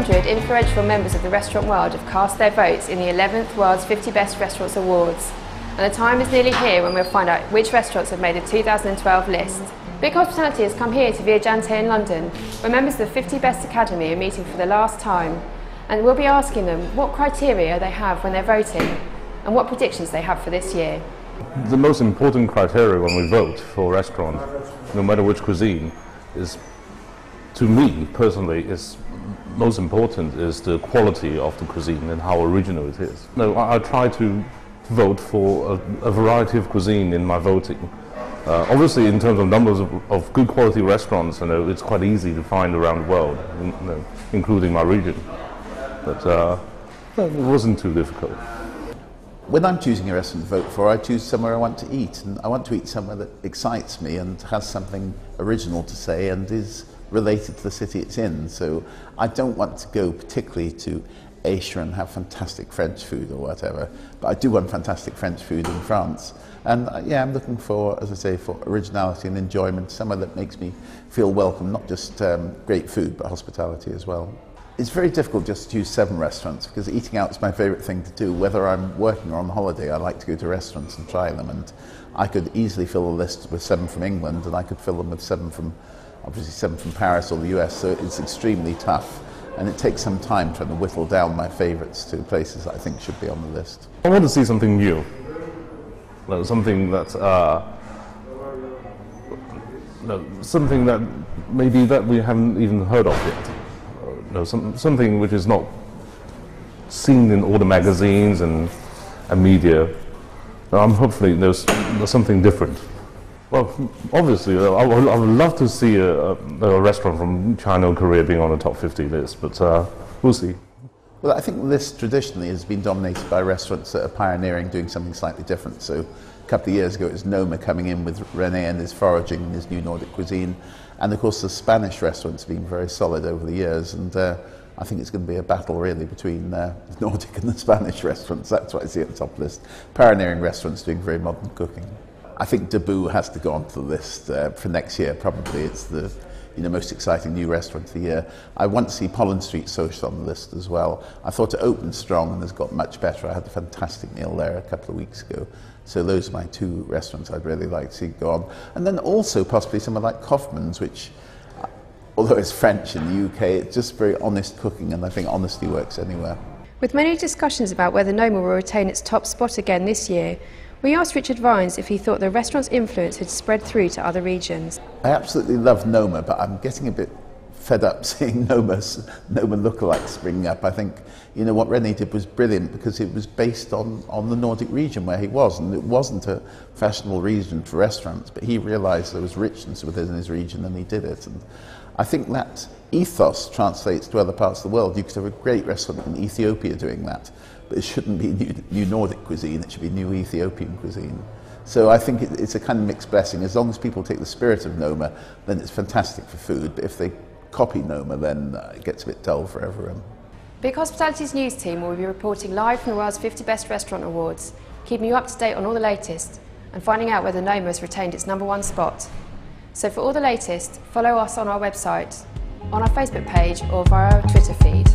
200 influential members of the restaurant world have cast their votes in the 11th World's 50 Best Restaurants Awards, and the time is nearly here when we'll find out which restaurants have made the 2012 list. BigHospitality has come here to Viajante in London, where members of the 50 Best Academy are meeting for the last time, and we'll be asking them what criteria they have when they're voting and what predictions they have for this year. The most important criteria when we vote for a restaurant, no matter which cuisine, is, to me personally, is most important is the quality of the cuisine and how original it is. No, I try to vote for a variety of cuisine in my voting. Obviously, in terms of numbers of good quality restaurants, it's quite easy to find around the world, including my region. But it wasn't too difficult. When I'm choosing a restaurant to vote for, I choose somewhere I want to eat, and I want to eat somewhere that excites me and has something original to say and is related to the city it's in. So I don't want to go particularly to Asia and have fantastic French food or whatever, but I do want fantastic French food in France. And yeah, I'm looking for, as I say, for originality and enjoyment, somewhere that makes me feel welcome, not just great food, but hospitality as well. It's very difficult just to choose 7 restaurants because eating out is my favourite thing to do. Whether I'm working or on holiday, I like to go to restaurants and try them, and I could easily fill a list with 7 from England, and I could fill them with 7 from, obviously 7 from Paris or the US, so it's extremely tough, and it takes some time trying to whittle down my favourites to places I think should be on the list. I want to see something new, something that something that maybe that we haven't even heard of yet. Something which is not seen in all the magazines and media. Hopefully there's something different. Well, obviously, I would love to see a restaurant from China or Korea being on the top 50 list, but we'll see. Well, I think the list traditionally has been dominated by restaurants that are pioneering, doing something slightly different. So a couple of years ago it was Noma coming in with René and his foraging and his new Nordic cuisine. And of course the Spanish restaurants have been very solid over the years, and I think it's going to be a battle really between the Nordic and the Spanish restaurants. That's what I see at the top list. Pioneering restaurants doing very modern cooking. I think Debut has to go onto the list for next year. Probably it's the most exciting new restaurant of the year. I want to see Pollen Street Social on the list as well. I thought it opened strong and has got much better. I had a fantastic meal there a couple of weeks ago. So those are my 2 restaurants I'd really like to see go on. And then also possibly somewhere like Kaufmann's, which, although it's French in the UK, it's just very honest cooking, and I think honesty works anywhere. With many discussions about whether Noma will retain its top spot again this year, we asked Richard Vines if he thought the restaurant's influence had spread through to other regions. I absolutely love Noma, but I'm getting a bit fed up seeing Noma lookalikes springing up. I think what René did was brilliant because it was based on the Nordic region where he was, and it wasn't a fashionable region for restaurants, but he realised there was richness within his region and he did it. And I think that ethos translates to other parts of the world. You could have a great restaurant in Ethiopia doing that, but it shouldn't be new Nordic cuisine, it should be new Ethiopian cuisine. So I think it's a kind of mixed blessing. As long as people take the spirit of Noma, then it's fantastic for food, but if they copy Noma, then it gets a bit dull for everyone. BigHospitality's news team will be reporting live from the world's 50 Best Restaurant Awards, keeping you up to date on all the latest and finding out whether Noma has retained its #1 spot. So for all the latest, follow us on our website, on our Facebook page or via our Twitter feed.